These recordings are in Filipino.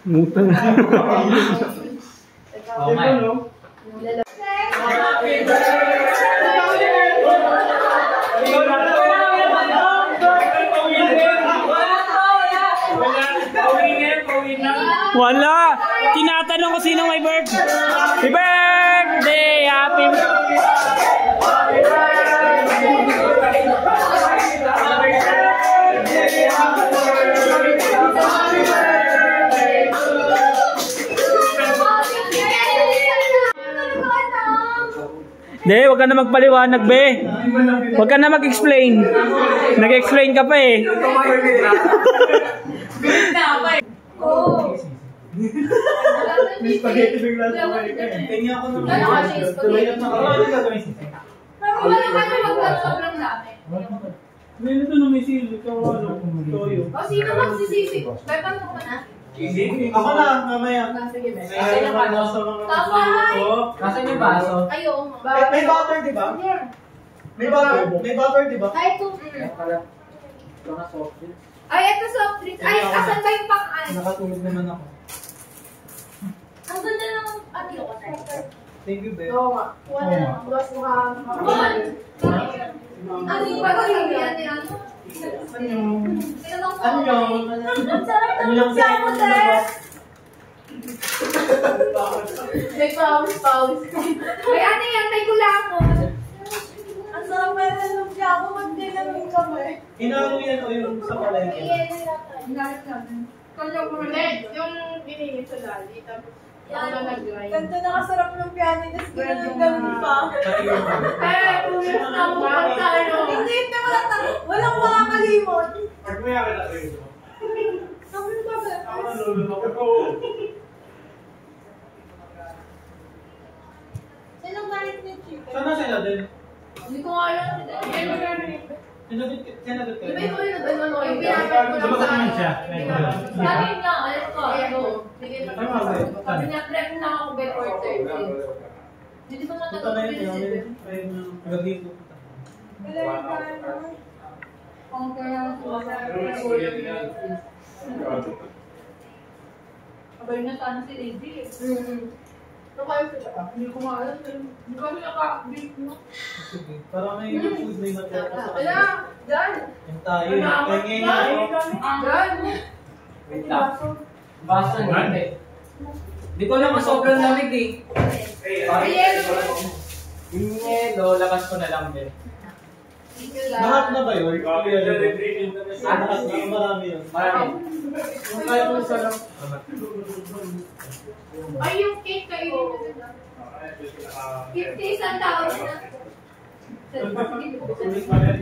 Mutang. Oo nga. Wala! Tinatanong ko sino may birthday. Happy birthday! Happy Hindi, wag ka na magpaliwanag, be. Wag ka na mag-explain. Nag-explain ka pa eh. May spaghetti bigla sa kamay ka eh. Kanya ako nung tuloy na ako. Pero wala ka na magkasobrang dami. Ngayon ito na may sili. Toyo. O sino magsisisi? Bepan mo na. Ako na, mamaya. Sige, Nasaan yung baso? Nasaan yung baso? Ayaw. May butter, di ba? May butter. May butter, di ba? Ay, ito. Ay, ito soft drinks. Ay, asan ba yung pang-ay? Nakatulog naman ako. Ang ganda ng ati ko. Thank you, babe. Oo nga. Wala na. Bukas mo ka. Ano yung pag-sabi natin? Ano yung? Ang sarap ng lumpia mo, Tess! May pawis. May ate yan, may kulamon. Ang sarap na ng lumpia mo, magdinamin ka mo eh. Inaano yan o yung sa palengke? Hinahit natin. Kanya ko ulit, yung ginigit sa lali, tapos Ganto nakasarap ng piano, tapos ganun pa. kung yung namukan tayo. Hindi, walang makakalimot. Pag may akin na rin ito. Sabi mo ba? Ako nalulunok ako. Sinong galit ni Chico? Sana sila din? Hindi ko nga alam. Sinagot kayo? Iba ito yung ano, yung pinapit ko lang Sumagot naman siya. Sabi niya, alam ko, sige na. Sabi niya, trek na ako before 30. Hindi ko Ito na matagal yun. Ay, gabi ko. Wala yung piano. Kung kaya abay na sana si Lady. Ano kayo sila? Hindi ko nga alam. Hindi kami naka-bake mo. Sige. Para may food na yung natira sa Wala, kanya. dyan. Yung tayo. Kaya ngayon ako. Dyan. Wait lang. Baso na eh. Di ko alam kung sobrang lamig eh. Yung yelo, labas ko na lang din. Lahat na ba yun? Lahat na. Marami yun. Marami. Yung kaya mo isa lang. Ay, yung cake kayo. 50 isang tao na.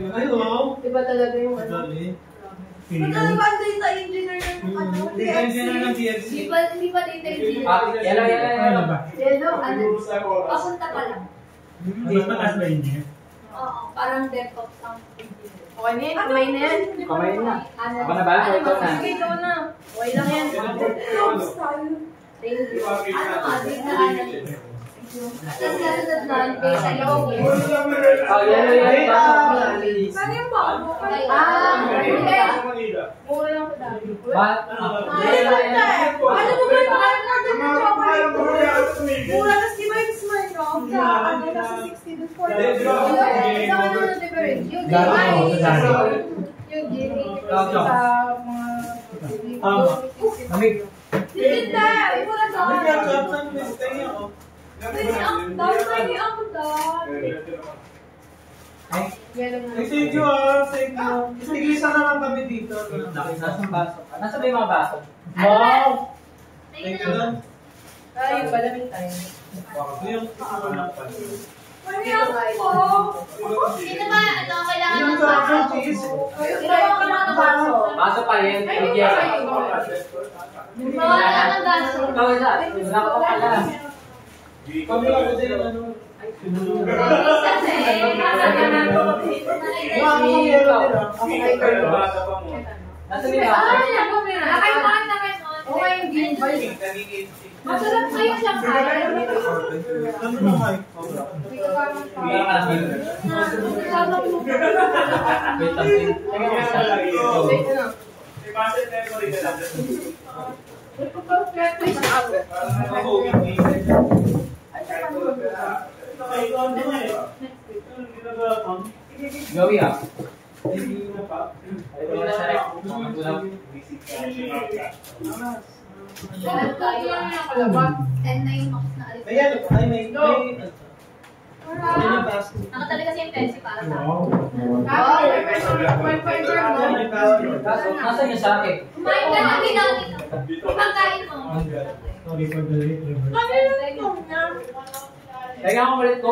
Ay, wow. Diba talaga yung ano? Dali. Magkakabanda yung sa engineer ng ano, Hindi ka engineer ng PFC. Hindi pa din tayo. Yelo. Hello, ano? Papunta pa lang. Mas mataas ba yun? Oo, parang DevOps ang Okay na yan, kamay na yan. Kamay na. Ako na ba? Ito na. Ikaw na. Okay lang yan. Thank you. Tapos nasunod nun, pay sa loob. Oh, yelo. Saan yung bago? Hindi. Mura lang ko dami. What? Ano mo ba yung mga ng chocolate? Mura na si Mike Smile, no? Ano na sa 60 to 40. Yung gini. Sa mga... Amig. Hindi, mura sa Amig yan, akin. saan may stay ako? Dahil ni ako dahil. Thank you ah, thank you. Tigisa na lang kami dito. Nasaan baso? Nasa ba yung mga baso? Wow! Thank you lang. Ay, balaming tayo. Yung lang pa. Mami ako po! Sino ba? Ano, kailangan Yung ng chocolate baso? cheese. Sino ba kailangan ng baso? Baso pa rin. Ay, Yung hindi pa yelo. rin. Mawala ng baso. Ikaw isa. Wala ko pala. Kami lang kasi yung ano. Nasa ba yung baso? Nakaiwan na kayo. Okay, hindi. Masarap kayo siyang kaya. Ano na kayo? Wait lang. Passet memory ka lang. Gawi ah. Nakatali kasi yung pencil para sa akin. Nasaan yung sa akin? Kumain ka na, ginamit mo. Ipagkain mo. Kaya ako ulit ko.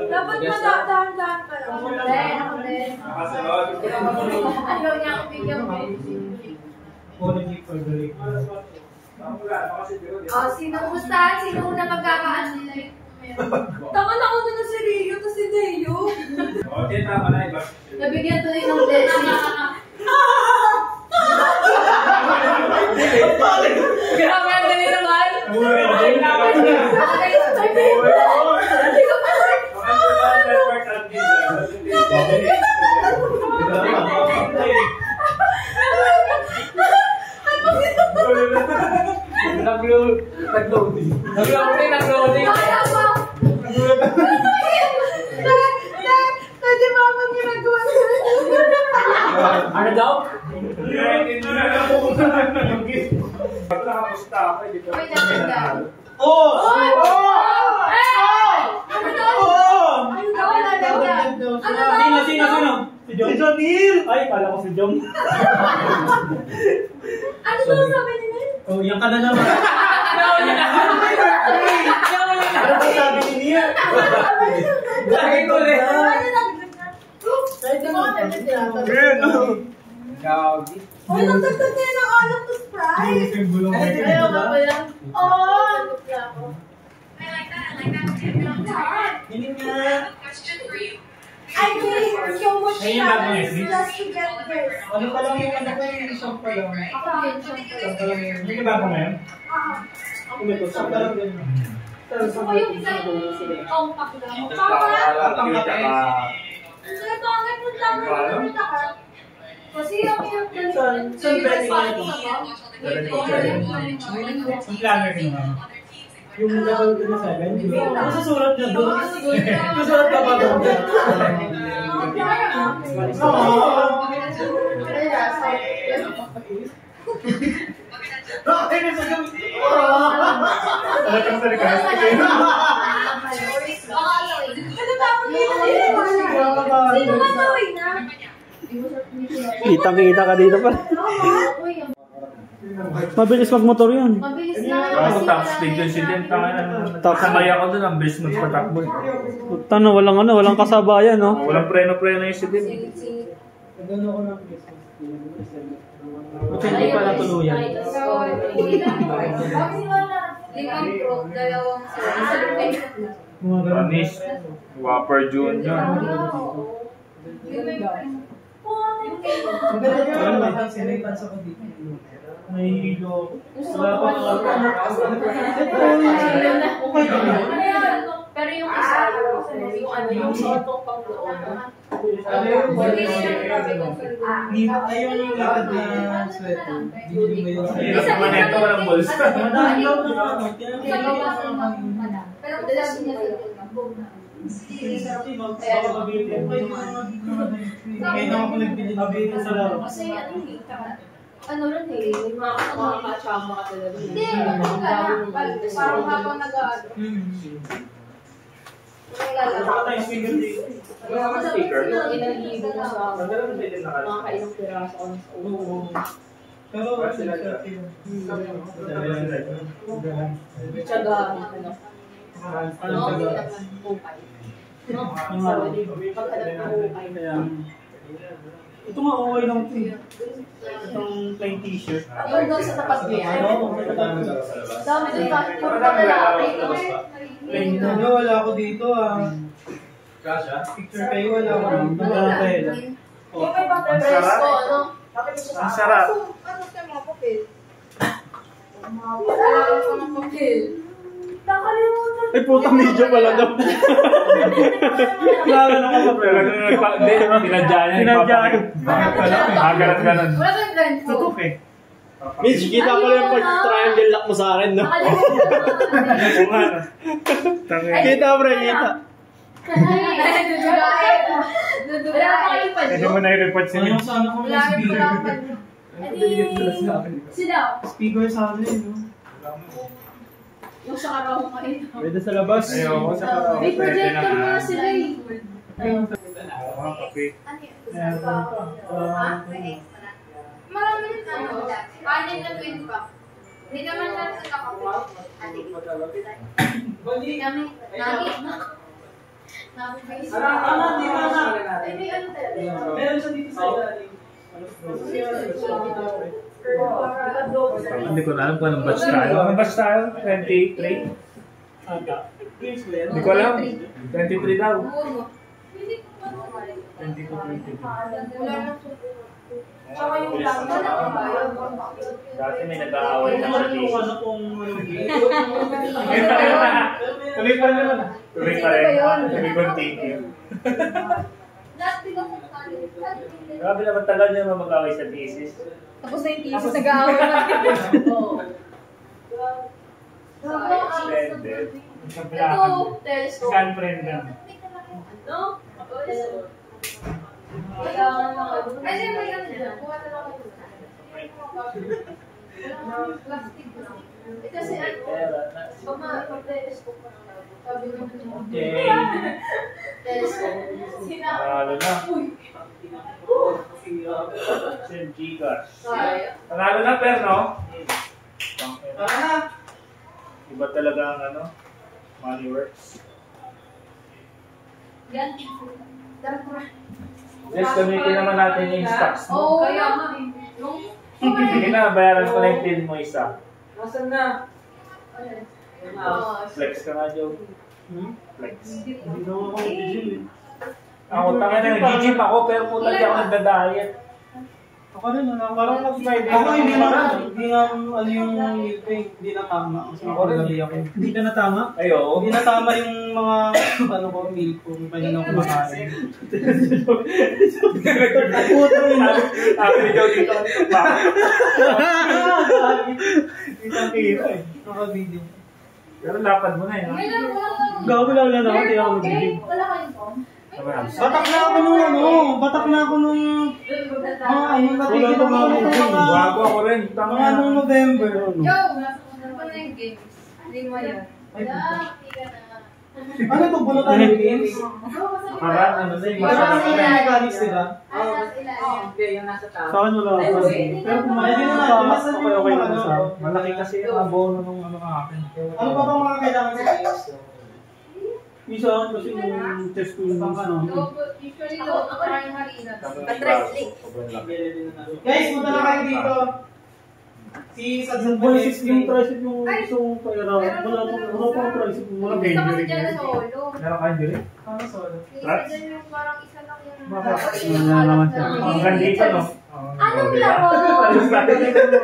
Dapat madahan-dahan ka lang. Ako din. Ayaw niya ako bigyan mo. Sino gustahan? Sino una magkakaan nila? Taka na ako na si Rio, tapos si Deo. Okay, tama na iba. Nabigyan tuloy ng blessing. Grabe ang dali naman! Nag-loading. Nag-loading. Pwede ba ako ginagawa nila? Ano daw? Nakapusta ako, hindi ko. Wait, nagdagan. Sino? Si Jonil! Ay, kala ko si Jom. Ano ba sabi nila? Oh, yan ka na naman. Nauli na! Nauli na! Ano ba sabi ni Nia? Lagi ko rin. Gagi. Uy, nagtagtag niya ng alak to Sprite. Ayaw nga ba yan? Oh! Hindi nga. I gave so much Ayun, bago time Netflix. just to get this. Ano pa lang yung anak ko yung isang pa lang. Ako din, syempre. Hindi ka ba po ngayon? Ako may kusap pa lang din. Gusto ko yung isa yung compact lang. Kaya bakit mo tama ka? Kasi yung Saan pwede nga ito? Ang planner ko naman. Yung level 7? Ano sa sulat niya doon? Susulat ka ba doon? Bakit na sa gamit? Talagang sa likas. Ano tapos dito? Sino nga gawin na? Kitang-kita ka dito pa. Mabilis magmotor yun. Mabilis na. Top speed yung sidin. Kamay ako doon, ang bilis magpatakbo. Tano, walang kasabayan, no? Walang preno-preno yung sidin. Nagano ko ng Buti hindi pala tuluyan. Limang pro, dalawang Anis, Whopper Junior. Nahihilo. Pero yung isa, yung ano, yung sotong pang doon. Ayaw yung lakad na sweater. Hirap naman ito, walang bulsa. Madami lang na ano. Pero madalas niya Ngayon ako nagbili sa laro. kasi ano rin eh, mga kachama ka talaga. Hindi, parang habang nag-aado. Speaker. Ilang libo mo sa mga kailang piraso ko sa ulo. Pero Tsaga, ano. ano taga? Ito nga okay lang ito. Itong plain t-shirt. Yung doon sa tapat niya. Ano? Dami doon pa. Puro pa lalaki. Plain na. Wala ako dito ah. Picture kayo, wala ako dito. Wala tayo. Yung may butter Ang rice sarap. ko, ano? Ang sarap. Ano sa mga papel? Wala ko ng papel. Nakalimutan. Ay, putang medyo pala daw. Lalo na ka pre. Pinadya niya. Pinadya niya. Agarat ganun. Wala kang ganito. Tutok eh. Mitch, kita pala yung pag-triangle lock mo sa akin, no? Kita, pre, kita. Pwede mo na i-report si Mitch. Sila. Speaker sa akin, no? Yung sa karaw ko kayo. Pwede sa labas. Ayoko sa karaw. May projector mo na sila eh. Kape. Marami rin ano. Kanin na 20 pa. Hindi naman lang sa kakape. Hindi kami. Nagi. Meron siya dito sa ilalim. Hindi ko na alam kung anong batch tayo. Anong batch tayo? 23? Hindi ko alam. 23 daw. 22-23. Tsaka yung lang. Dati may nag-aaway na sa Yung thesis. ano kung ano game. Tuloy pa rin naman. Tuloy pa rin. We continue. Grabe naman tagal niya mag-aaway sa thesis. Tapos na yung thesis, nag-aaway natin. Extended. Ito, telescope. Scan friend na. No? Kailangan lang ako. Ay, hindi, may ano dyan. Kuha na lang ako. Plastic na. Eh, kasi ano, pag-telescope pa lang. Sabi mo Okay. telescope. Panalo na. Send Gcash. Kaya. Panalo na, pero no? Ah! Iba talaga ang ano? Money works. Yan. Tara. Next, gamitin naman natin yung stocks mo. Oo, kaya nga. Sige na, bayaran ko na yung bill mo isa. Nasaan na? Flex ka nga, Joe. Flex. Hindi naman ako nag-gym eh. Ako, tanga na, nag-gym ako, pero puta di ako nagda-diet. Ako rin, parang nag-Friday. Ako hindi na ano yung meal ko, hindi na tama. Kasi ako rin, hindi ka na tama? Ay, oo. Hindi na tama yung mga ano ko, meal ko, kung kaya na kumakain. Putang ina. Sabi ni Joe dito. Kita eh. Naka-video. Pero lapad mo na yun. May lang, wala. Gago lang naman, hindi ako mag-gym. Wala kayong phone? Batak na ako nung ano, batak na ako nung ano, natigil ako nung mga Bago ako rin. Tama mga nung November. Yo, nasa na yung games. Hindi mo yan. Wala, hindi ka na. Ano to, bunutan ng games? Parang ano na yung Parang masarap ano na yung mechanics nila? Nasa ilalim. Okay, yung nasa taas. Sa akin wala ako. Pero kung malaki na natin, okay na sa Malaki kasi yung abono nung ano akin. ano pa bang mga kailangan sa games? Isa akin kasi yung test ko yung ano. Usually, low ako rin harina. Guys, punta na kayo dito. Si Sadsan Boys, yung tricep yung gusto mong pairaw. Wala pa ang tricep. Wala Gusto pa kasi dyan na solo. Meron kayo diri? Ano solo? Kasi dyan yung parang isa lang yung... Wala naman siya. Hanggang dito, no? Anong laro?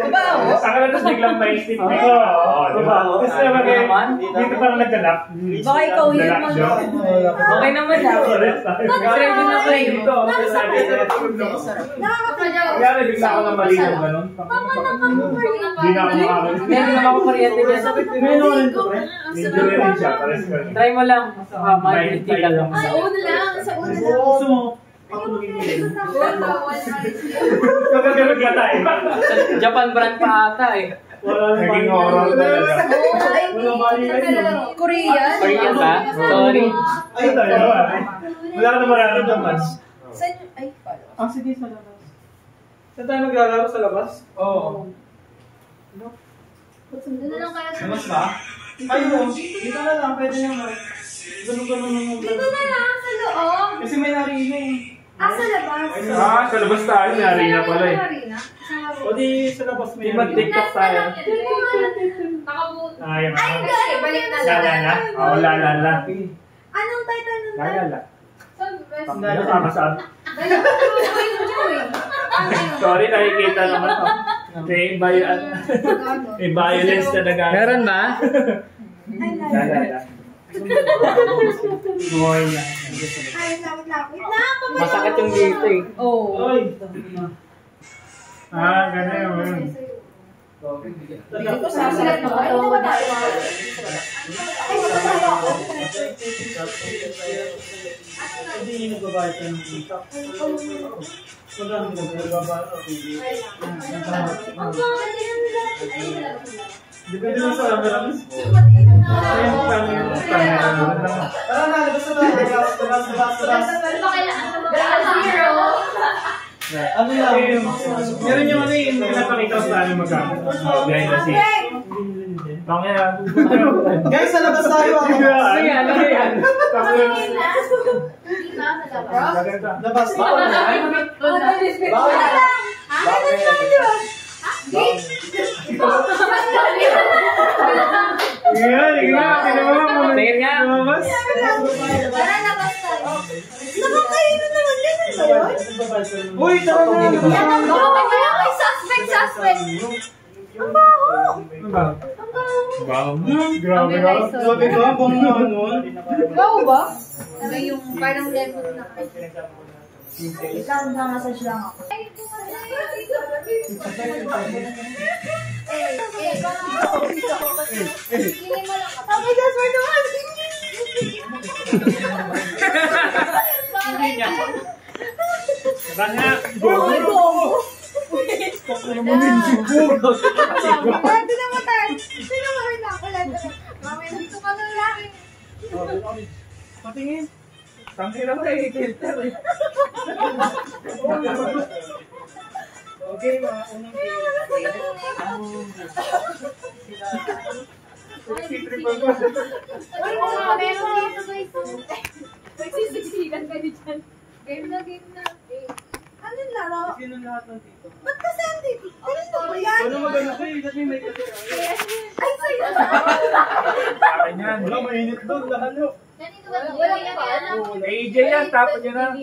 Babaho? Saka na tapos biglang maisip mo. Babaho? Kasi naman dito parang nagganap. Baka ikaw yun mo. Okay naman daw. Try din ako eh. Dito. Nakakapadyaw. Kaya bigla ako na malinaw ganun. Hindi na ako makakalit. Meron naman ako kuryente dyan. Meron rin to, pre. Medyo rin siya. Pares ka rin. Try mo lang. Mag-critique ka lang. Sa una lang. Sa una lang. Gusto mo, ako magiging Kapag ka tayo. Japan brand pa ata eh. wala nang Naging oral talaga. Wala bali Korean? Korean ba? Sorry. Ay, tayo. Wala ka na mararamdaman. Ay, pala. Ah, sige, sa labas. Saan tayo maglalaro sa labas? Oo. Doon na lang kaya sa... Labas ba? Ay, no. Dito na lang, pwede naman. Ganun-ganun naman. Dito na lang, sa loob. Kasi may narino eh. Ah, sa labas. Sa labas tayo. Nari na pala eh. O di sa labas may Di mag-TikTok tayo. Nakabuto. Ayun. Ay, hindi. Balik na lang. Lala. Oo, lala. Anong title nun? Lala. Saan best? Tama saan? Balik na lang. Sorry, nakikita naman to. May violence na nagagawa. Meron ba? I like Ay, lapit na. Masakit yung dito eh. Oo. Ganun. Ito sasilat mo. Ay, naman tayo. Ay, masasalo ako. Hindi nyo nagbabayad ka ng impact. Wala nang nagbabayad ka ng Ang pangit yan nila. Depende lang sa camera. Tara na, basta na. Ano ba kailangan na mag-zero? Ano lang? Meron yung ano yung pinapakita sa amin magkano. Behind the scenes. Guys, sa labas tayo. Ano yan? Labas tayo. Tingin nga. Uy, tara na. Suspect. Ang baho. Grabe ka. Grabe ka, bang ano? Baho ba? Yung parang lemon na. Ikaw na massage lang ako. Okay, that's why naman. Banga. Pwede naman tayo. Sino mo rin ako? Mamaya dito ka na lang. Patingin. Tangkira ko eh, filter eh. Okay, mga unang Ay, mga meron dito guys. Nagsisiksikan ka ni Chan. Game na. Ano laro? Sino lahat ng dito? Ba't kasi andito? Kanino ba yan? Ano maganda ko eh, kasi may kasi. Ay, sa'yo. Wala, mainit doon, lalo. Walang pa. AJ yan, tapos yun na.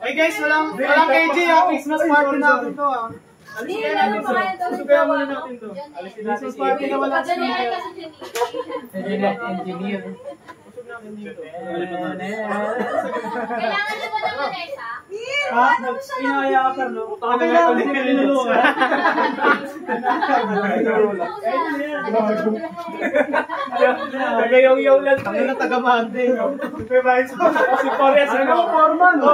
Hey guys, walang KJ ah, Christmas party natin to ah. Hindi, lalo pa kayo to. Susubayan muna natin to. Christmas party na wala Engineer speaker. kasi Jenny. Engineer. Usog natin dito. Kailangan niyo ba ng Vanessa? Ha? Inaya ka pa, no? Okay lang, hindi ka niluluwa. Tagayaw-yaw lang. Ang na taga-Mante. Si Torres, ano? Foreman. Si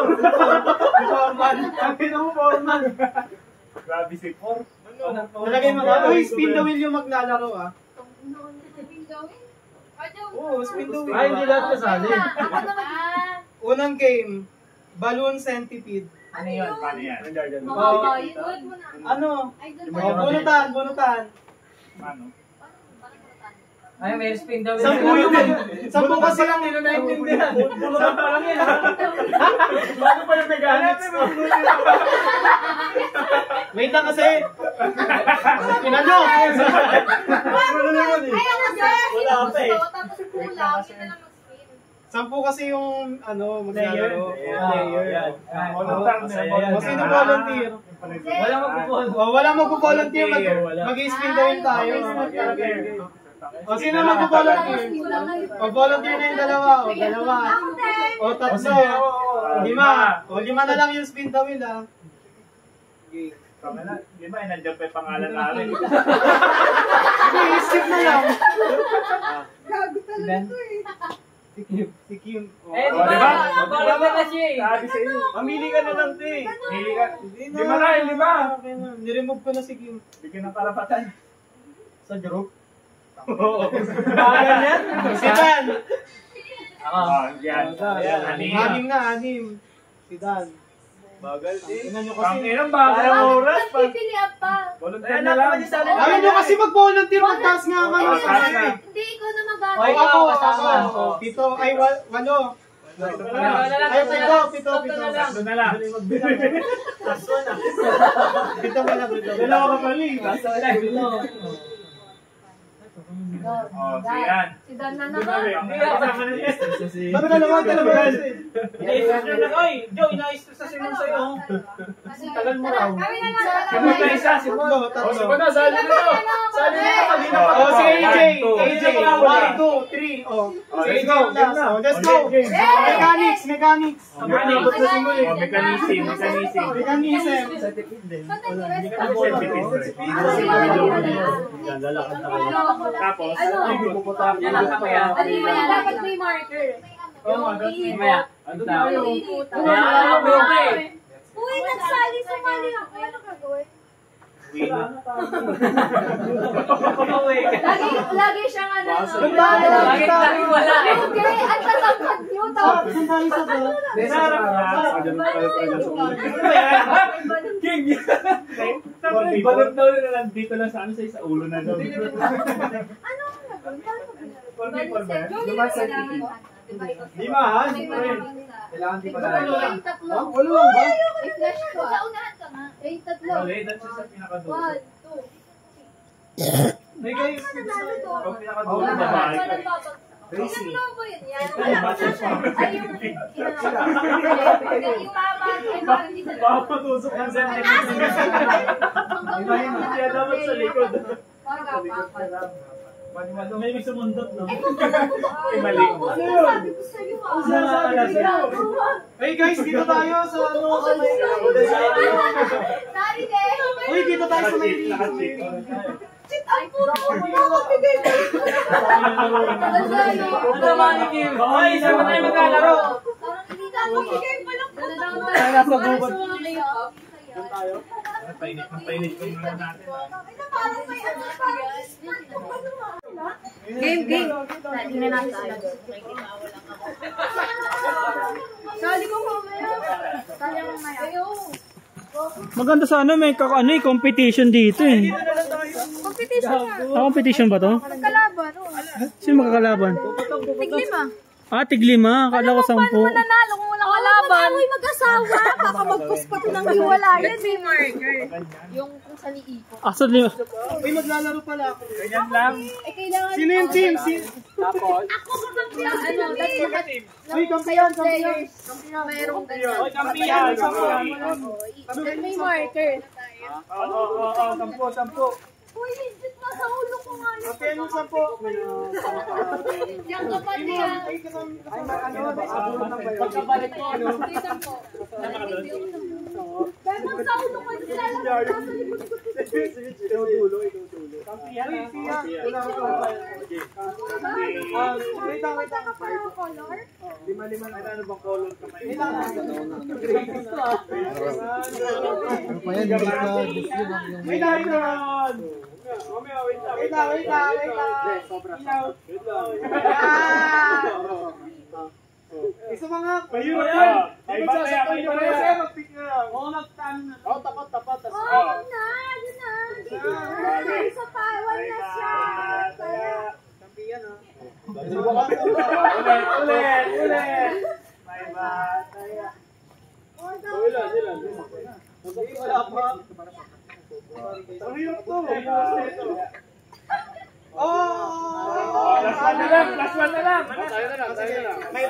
Foreman. Ang mo, Foreman. Grabe si Por. Talagay mo ka. Uy, spin the wheel yung maglalaro ah. Oo, spin the wheel. Ay, hindi lahat kasali. Unang game, Balloon Centipede. Ano yun? Paano yan? Ano? Bunutan. Paano? Ay, may spin daw. Sampu kasi lang nila naintindihan. Bunutan pa lang yan. Bago pa yung mechanics ko. Wait lang kasi. Pinano. Wala pa eh. Tapos kulang, yun na lang mag-spin. Sampu kasi yung maglalaro. Player. O sino volunteer? Walang magpupon. Walang magpo-volunteer. Mag-spin daw yun tayo. O sino magpo-volunteer? Volunteer na yung dalawa. O tatlo. Lima na lang yung spin the wheel ah. Lima, nandiyan pa yung pangalan namin. Sige, skip na lang. Gago talaga to eh. Si Kim. Eh, di ba? Volunteer na siya eh. Sabi sa iyo. Mamili ka na lang, te. Pili ka. Lima na, lima. Okay na. Niremove ko na si Kim. Bigyan ng karapatan. Sa group? Oo. Bagal yan? Si Dan. Ako. Yan. Anim na, anim. Si Dan. Bagal din. Tingnan nyo kasi. Pang-ilang bagal ang oras. Pipilihan pa. Volunteer na lang. Ayaw nyo kasi mag-volunteer. Magtaas nga kayo. Hindi, ikaw na mag-ano. Oy, ikaw, kasama. Pito, ay walo. Ay, pito. Ito na lang. Pito pala. Dalawa ka pala eh. Kaso wala. Oh, si yan. Si Dan na naman. Ba't dalawa? Oy, Joe, ina-stress na si Mon sa'yo. Tagal mo raw. Kami na lang. Simon na isa, Simon. Tatlo. Simon na, sali na to. Sali na to. Oh, si AJ. AJ, 1, 2, 3. Oh, let's go. Let's go. Mechanics. Mechanism. Tapos, Yan ang kamaya. Dapat may marker. Mamaya. Uy, sumali ako. Ano gagawin? Lagi siyang ano. Lagi wala eh. Okay, ang tatangkad niyo. Tapos, King! Balot daw na lang dito lang sa ulo na daw. ano ang gagawin? Limahan. Kailangan di pala. Tatlo. Walo lang ba? I-flash ko. Naunahan ka nga. Tatlo. That's sa pinakadulo. 1, 2. Hey guys. Pag pinakadulo na babae. Ilang lobo yun yan? Ay, yung mama. Baka patusok ng sentiment. Kaya dapat sa likod. May ibig sumundot, no? Mali ko. Sabi ko sa'yo. Hey guys, dito tayo sa ano. Uy, dito tayo sa may Ay, puro ko makakapigay ko. Oy, sama tayo maglalaro. Nakakapigay pa lang. Nasa gubat. Painit ko muna natin. Parang may ano, Game. Tingnan natin sila. Sali ko mamaya. Maganda sana may competition dito eh. Competition nga. Competition ba to? Magkalaban. Sino makakalaban? Tiglima. Tig-5. Kala ko 10. Mananalo kung walang kalaban. Amoy mag-asawa. Baka magpuspa to ng hiwalayan. May marker. Yung kung saan iiko. Asa 5. Uy, maglalaro pala ako. Ganyan lang. Kailangan. Sino yung team? Tapos, Ako kakampiyan. That's the Uy, kampiyan. players. Mayroong ganyan. kampiyan. May marker. Oo, 10. Uy, legit na sa ulo ko nga yun. Kampiyan yung 10. Yung kapal niya. Pagkabalik ko, ano? Pero sa ulo ko sila lang. Nasa likod ko. Kampiyan. Wait lang. Ka pa ng color? Lima-lima na ano bang color kamay? Wait lang. Wait lang. Isa mga Payun yan! Ay, Magsasakay bataya, nyo bataya. kasi mag-pick na lang. Oo, nagtano na. Oo, tapat. Oo, yun na. Isa pa. Wala siya. Kampiyan ha. Ulit! May bataya. Wala pa. Ang hirap to. Last one na lang. Tayo na lang. May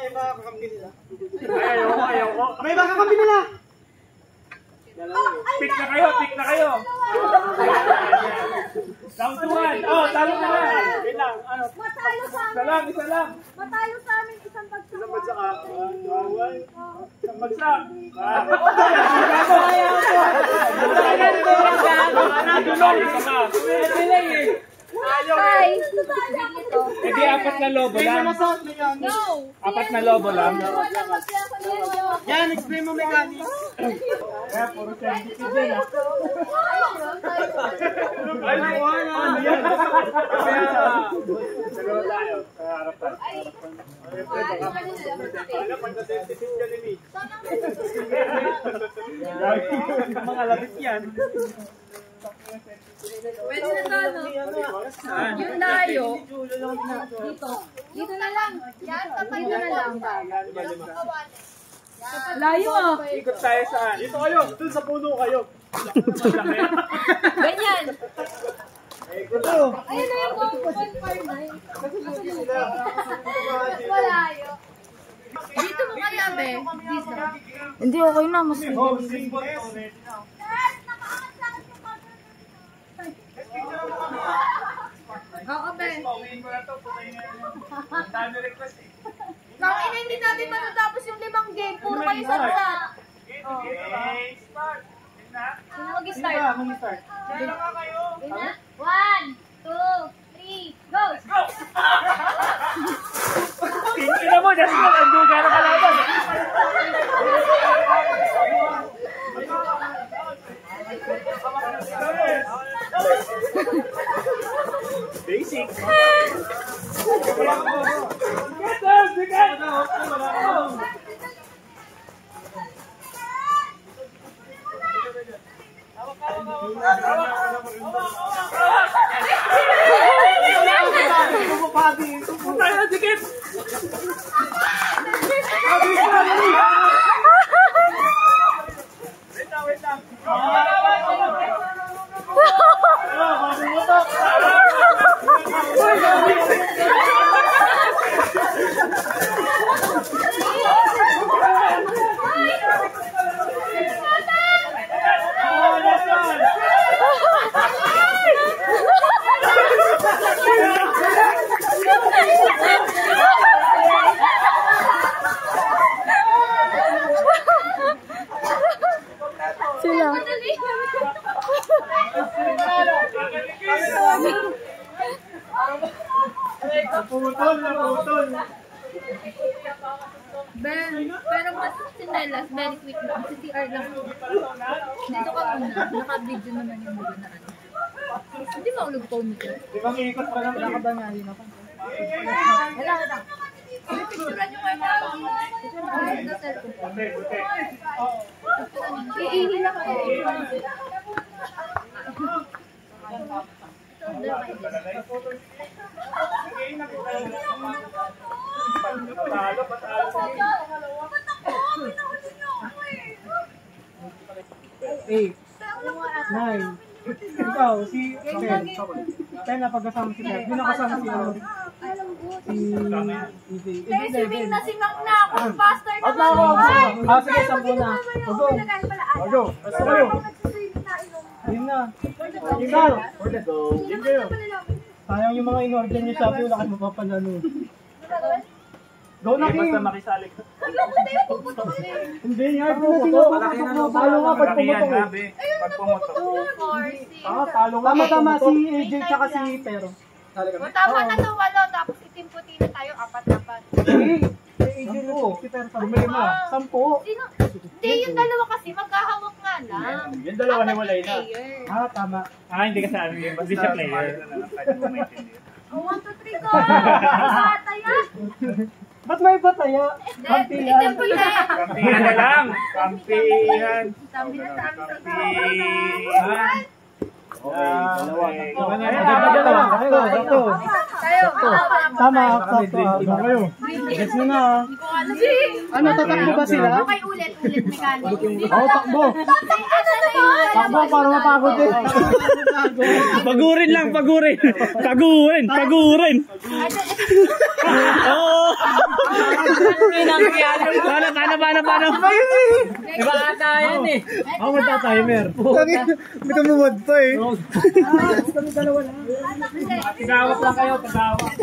iba kakampi nila. Ayaw ko. May iba kakampi nila. Pick na kayo. Round 2-1. Talo na lang. Wait lang. Matalo sa amin. Isa lang. Matalo sa amin. Isang bagsak. Isang bagsak. Ay! Hindi, 4 na lobo lang. No! 4 na lobo lang. Yan, explain mo mechanics. Kaya puro sensitive din. Ano yan? Dalawa tayo. Sa harapan. Mga labit yan. Pwede na to, no? Yung dayo. Dito. Dito na lang. Yan, tatay na lang. Layo ah. Ikot tayo saan? Dito kayo, dun sa puno kayo. Ganyan. Ayun na yung 1.49. Malayo. Dito mo kaya, be? Dito. Hindi, okay na. Mas Oo, be. Nang ina, hindi natin matatapos yung 5 game. Puro kayo sadsat. Sino mag-start? Game na? 1, 2, 3, go! Tingnan mo, just mo, ang duga na kalaban. Basic. Tayo, dikit! Wait lang. sila. Naputol. Ben, pero mas sinelas, very quick lang. Kasi CR lang. Dito ka muna. Naka-video naman yung mga na ano. Hindi maulog po nito. Di ba may ikot pa lang? Wala ka ba nga yun ako? Wala. Picturean nyo kayo mga na cellphone. Iihi lang kayo. Eight. 9. Ikaw, si Ken. Ken, napagkasama si Ken. Hindi nakasama si Ken. Kaya swimming na sinang na ako. Faster na Out na ako. Sige, 10 na. Ogo. Ogo. Basta kayo. Yun na. Ikaw. Yun kayo. Sayang yung mga in-order niyo Shopee, wala kayo mapapanalo. Go na, King! Basta makisalik. Hindi nga, talo nga pag pumotok eh. Pag pumotok. Talo nga. Tama, si AJ tsaka si Pero. Tama na to, 8. Tapos itimputi na tayo, 4. Si AJ na si Pero. Bumili mo. 10. Hindi, yung dalawa kasi magkahawak nga lang. Yung dalawa na walay na. Tama. Hindi ka sa amin yun. Hindi siya player. Pwede mo maintindihan. 1, 2, 3, go! Bata yan! Ba't may bataya? Kampihan. Kampihan na lang. Kampihan. Tama, sakto. Kayo. Gets mo na. Ano, tatakbo ba sila? Okay, ulit mechanic. Takbo. Takbo para mapagod eh. Pagurin lang, pagurin. Pagurin. Oo. Paano? Iba ata yan eh. Ako magta-timer. May kamumod pa eh. Kami dalawa lang. Pagawak lang kayo, pagawak.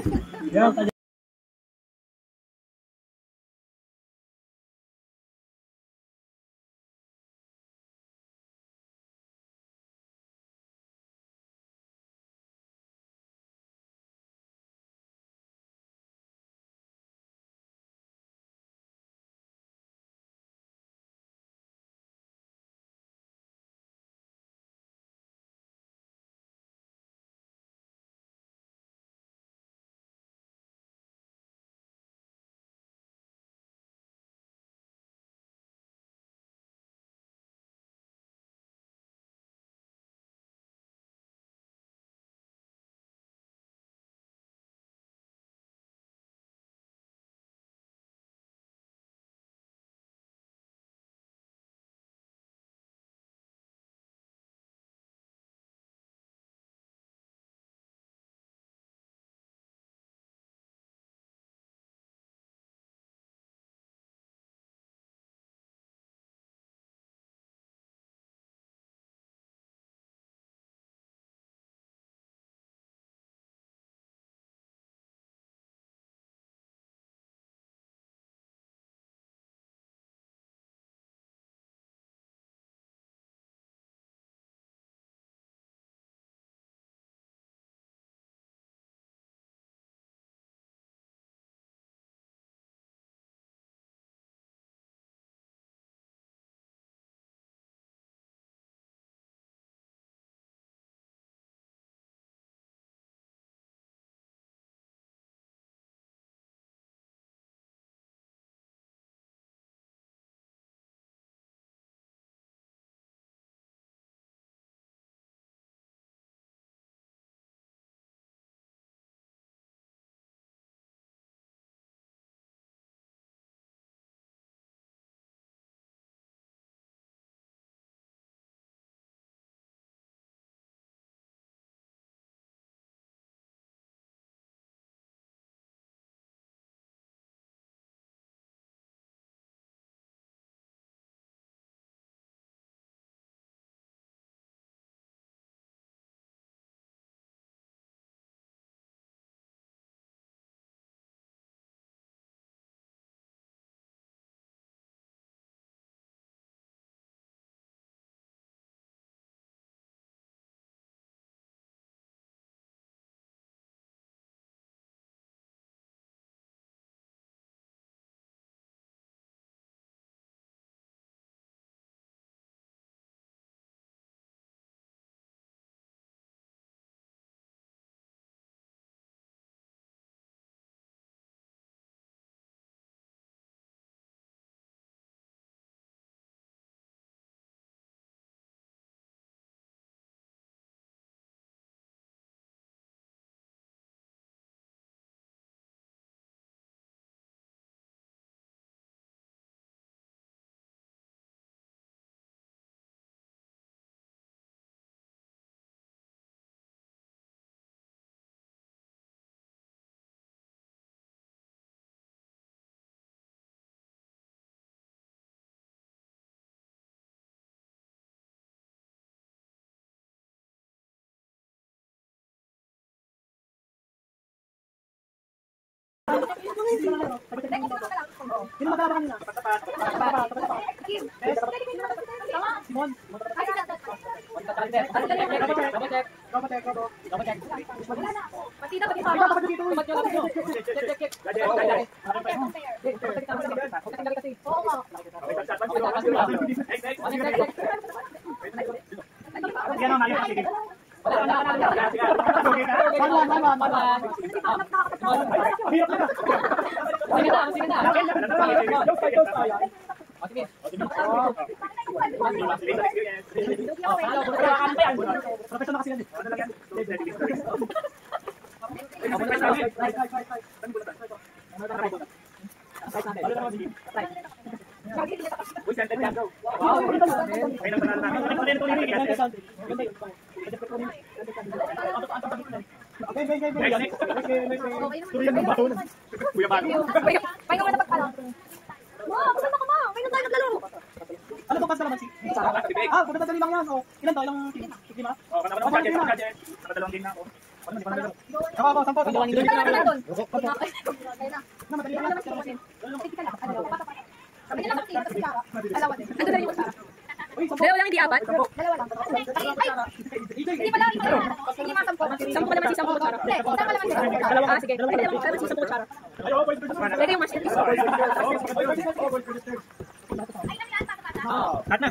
Ano to kasi naman si? Ah, punta sa limang yan. Oh, ilan to? Ilang lima? Oh, dalawang game na ako. Ano di pa na? Ako, sampo. Dalawa lang, hindi apat? Dalawa lang. Hindi pala, hindi masampo. Sampo pa naman si sampo kutsara. Sampo pa naman si sampo kutsara. Ah, sige. Pwede naman si sampo kutsara. Pwede yung masin. Cut na.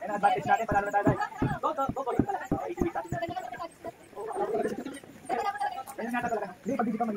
Advantage natin, panalo na tayo. Go, go, go, go. Ayun nga talaga. Hindi, pag-ibig ka mag